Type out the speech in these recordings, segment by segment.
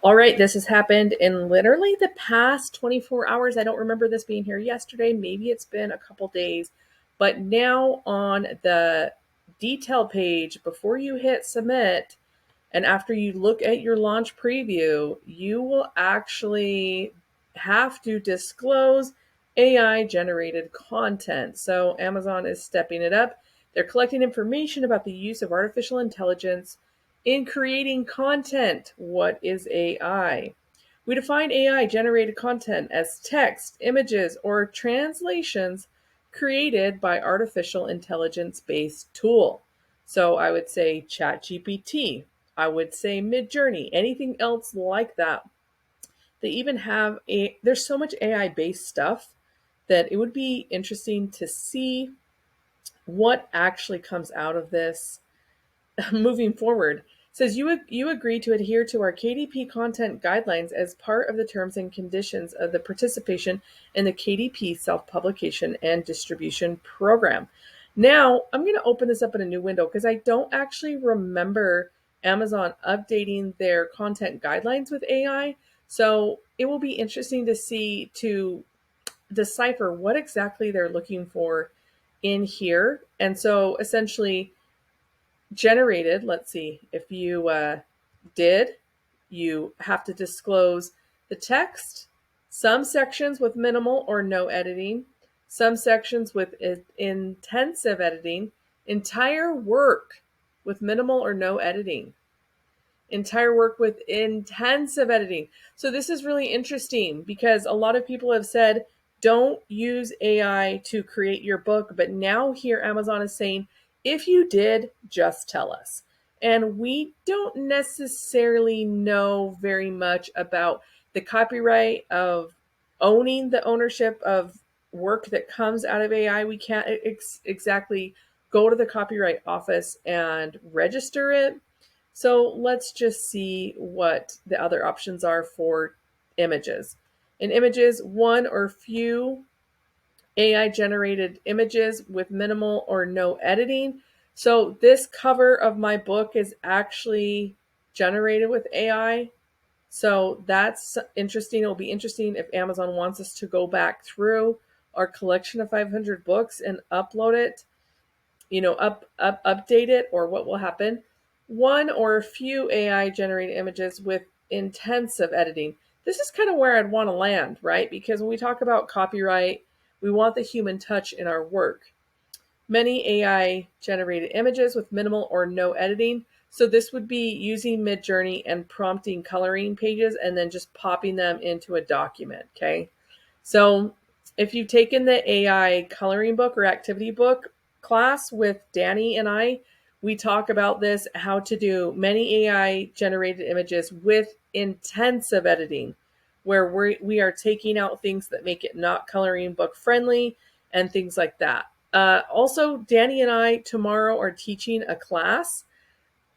All right, this has happened in literally the past 24 hours. I don't remember this being here yesterday. Maybe it's been a couple days. But now on the detail page, before you hit submit, and after you look at your launch preview, you will actually have to disclose AI generated content. So Amazon is stepping it up. They're collecting information about the use of artificial intelligence in creating content. What is AI? We define AI generated content as text, images, or translations created by artificial intelligence based tool. So I would say ChatGPT, I would say Midjourney, anything else like that. They even have there's so much AI based stuff that it would be interesting to see what actually comes out of this moving forward. It says you agree to adhere to our KDP content guidelines as part of the terms and conditions of the participation in the KDP self-publication and distribution program. Now, I'm going to open this up in a new window because I don't actually remember Amazon updating their content guidelines with AI. So it will be interesting to see, to decipher what exactly they're looking for in here. And so essentially, generated, let's see, if you did, you have to disclose the text, some sections with minimal or no editing, some sections with intensive editing, entire work with minimal or no editing, entire work with intensive editing. So this is really interesting because a lot of people have said, don't use AI to create your book. But now here Amazon is saying, if you did, just tell us. And we don't necessarily know very much about the copyright of owning the ownership of work that comes out of AI. We can't exactly go to the copyright office and register it. So let's just see what the other options are for images. In images, one or few AI generated images with minimal or no editing. So this cover of my book is actually generated with AI. So that's interesting. It'll be interesting if Amazon wants us to go back through our collection of 500 books and upload it, update it, or what will happen. One or a few AI generated images with intensive editing. This is kind of where I'd want to land, right? Because when we talk about copyright, we want the human touch in our work. Many AI generated images with minimal or no editing. So this would be using Midjourney and prompting coloring pages and then just popping them into a document. Okay. So if you've taken the AI coloring book or activity book class with Danny and I, we talk about this, how to do many AI generated images with intensive editing, where we are taking out things that make it not coloring book friendly and things like that. Also, Danny and I tomorrow are teaching a class,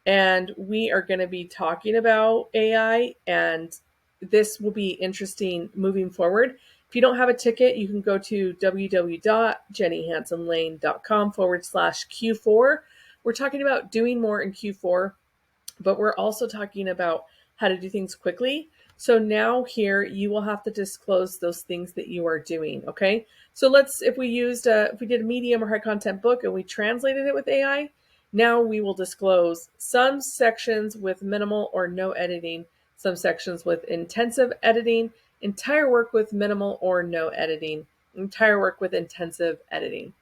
and we are going to be talking about AI, and this will be interesting moving forward. If you don't have a ticket, you can go to www.jennyhansonlane.com/Q4. We're talking about doing more in Q4, but we're also talking about how to do things quickly. So now here you will have to disclose those things that you are doing. Okay. So if we did a medium or high content book and we translated it with AI, now we will disclose some sections with minimal or no editing, some sections with intensive editing, entire work with minimal or no editing, entire work with intensive editing.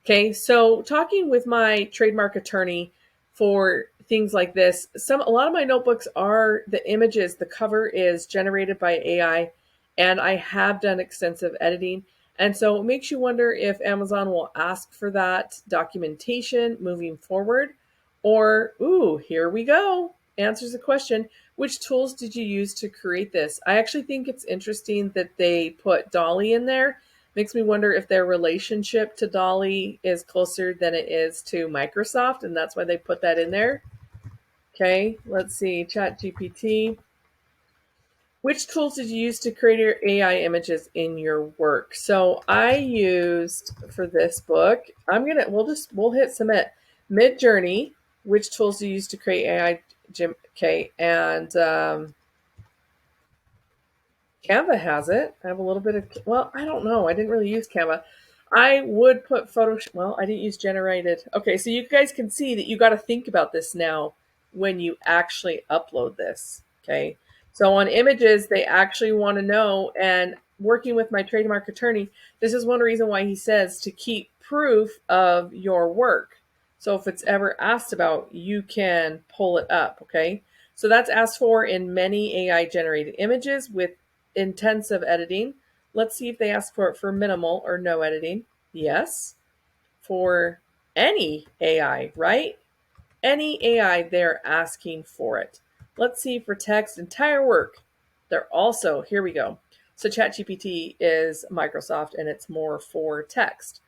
Okay, so talking with my trademark attorney for things like this, a lot of my notebooks are the images, the cover is generated by AI, and I have done extensive editing. And so it makes you wonder if Amazon will ask for that documentation moving forward. Or, here we go. Answers the question, which tools did you use to create this? I actually think it's interesting that they put DALL-E in there. Makes me wonder if their relationship to DALL-E is closer than it is to Microsoft, and that's why they put that in there. Okay, let's see, ChatGPT. Which tools did you use to create your AI images in your work? So I used, for this book, we'll hit submit. Midjourney. Which tools do you use to create AI? Okay, and Canva has it. I have a little bit of, well, I don't know. I didn't really use Canva. I would put Photoshop, well, I didn't use generated. Okay, so you guys can see that you got to think about this now when you actually upload this. Okay, so on images, they actually want to know, and working with my trademark attorney, this is one reason why he says to keep proof of your work. So if it's ever asked about, you can pull it up. Okay, so that's asked for in many AI generated images with intensive editing. Let's see if they ask for it for minimal or no editing. Yes. For any AI, right? Any AI, they're asking for it. Let's see for text, entire work. They're also, here we go. So ChatGPT is Microsoft and it's more for text.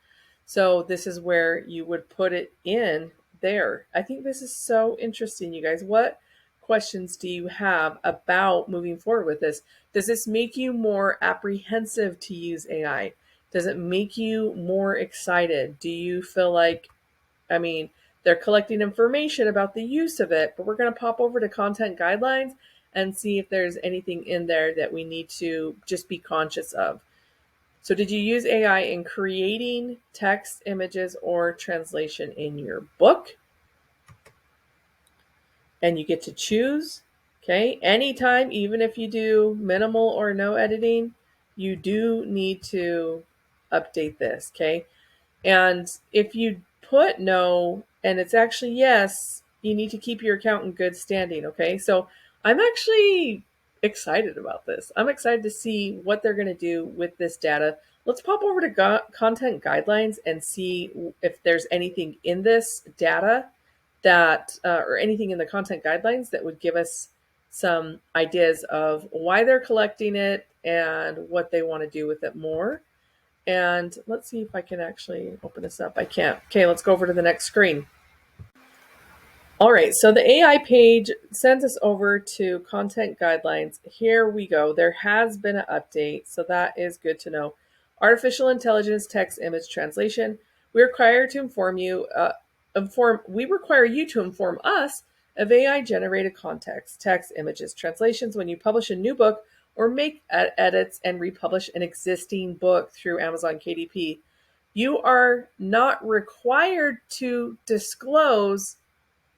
So this is where you would put it in there. I think this is so interesting, you guys. What questions do you have about moving forward with this? Does this make you more apprehensive to use AI? Does it make you more excited? Do you feel like, I mean, they're collecting information about the use of it, but we're going to pop over to content guidelines and see if there's anything in there that we need to just be conscious of. So, did you use AI in creating text, images, or translation in your book? And you get to choose. Okay, anytime, even if you do minimal or no editing, you do need to update this. Okay, and if you put no and it's actually yes, you need to keep your account in good standing. Okay, so I'm actually excited about this. I'm excited to see what they're going to do with this data. Let's pop over to content guidelines and see if there's anything in this data that, or anything in the content guidelines that would give us some ideas of why they're collecting it and what they want to do with it more. And let's see if I can actually open this up. I can't. Okay, let's go over to the next screen. All right, so the AI page sends us over to content guidelines. Here we go. There has been an update, so that is good to know. Artificial intelligence text image translation. We require to inform you. We require you to inform us of AI generated context, text, images, translations when you publish a new book or make edits and republish an existing book through Amazon KDP. You are not required to disclose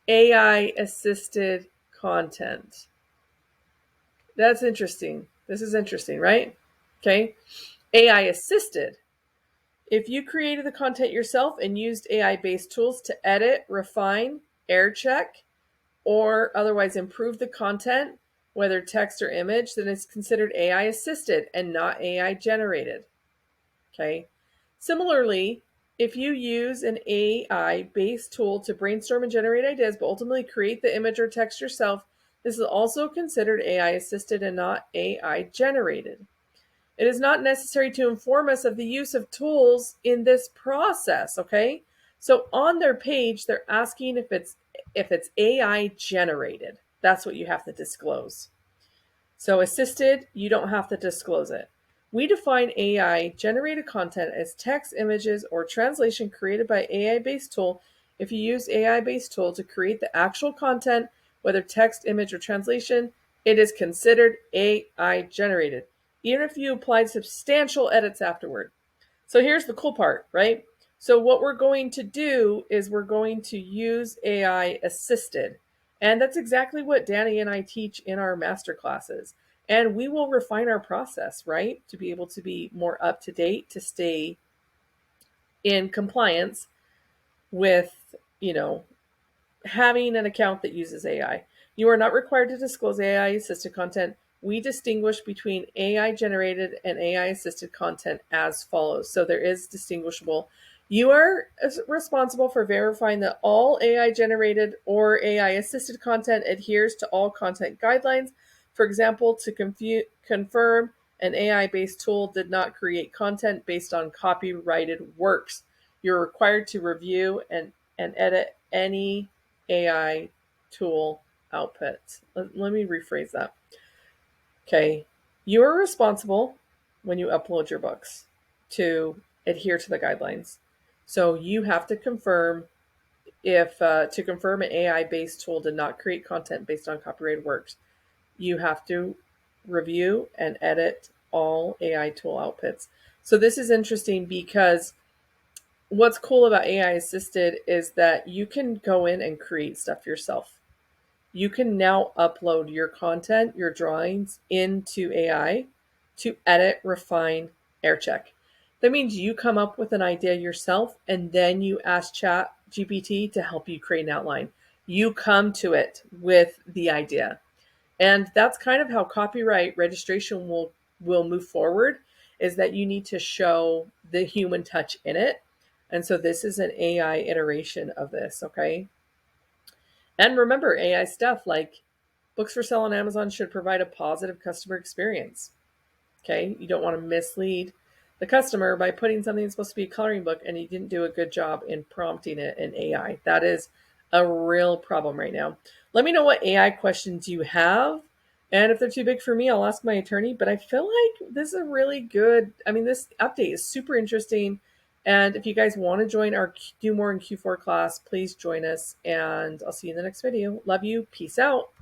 AI assisted content. That's interesting. This is interesting, right? Okay. AI assisted. If you created the content yourself and used AI based tools to edit, refine, air check, or otherwise improve the content, whether text or image, then it's considered AI assisted and not AI generated. Okay. Similarly, if you use an AI based tool to brainstorm and generate ideas, but ultimately create the image or text yourself, this is also considered AI assisted and not AI generated. It is not necessary to inform us of the use of tools in this process, okay? So on their page, they're asking if it's AI generated. That's what you have to disclose. So assisted, you don't have to disclose it. We define AI generated content as text, images, or translation created by AI-based tool. If you use AI-based tool to create the actual content, whether text, image, or translation, it is considered AI generated, even if you applied substantial edits afterward. So here's the cool part, right? So what we're going to do is we're going to use AI assisted. And that's exactly what Danny and I teach in our master classes. And we will refine our process, right? To be able to be more up to date, to stay in compliance with, having an account that uses AI. You are not required to disclose AI assisted content. We distinguish between AI generated and AI assisted content as follows. So there is distinguishable. You are responsible for verifying that all AI generated or AI assisted content adheres to all content guidelines. For example, to confirm an AI based tool did not create content based on copyrighted works. You're required to review and edit any AI tool output. Let me rephrase that. Okay. You are responsible when you upload your books to adhere to the guidelines. So you have to confirm if to confirm an AI based tool did not create content based on copyrighted works. You have to review, and edit all AI tool outputs. So this is interesting because what's cool about AI assisted is that you can go in and create stuff yourself. You can now upload your content, your drawings into AI to edit, refine, air check. That means you come up with an idea yourself and then you ask Chat GPT to help you create an outline. You come to it with the idea. And that's kind of how copyright registration will move forward, is that you need to show the human touch in it. And so this is an AI iteration of this, okay? And remember, AI stuff like books for sale on Amazon should provide a positive customer experience. Okay, you don't want to mislead the customer by putting something that's supposed to be a coloring book and you didn't do a good job in prompting it in AI. That is a real problem right now. Let me know what AI questions you have. And if they're too big for me, I'll ask my attorney. But I feel like this is a really good, this update is super interesting. And if you guys want to join our Do More in Q4 class, please join us. And I'll see you in the next video. Love you. Peace out.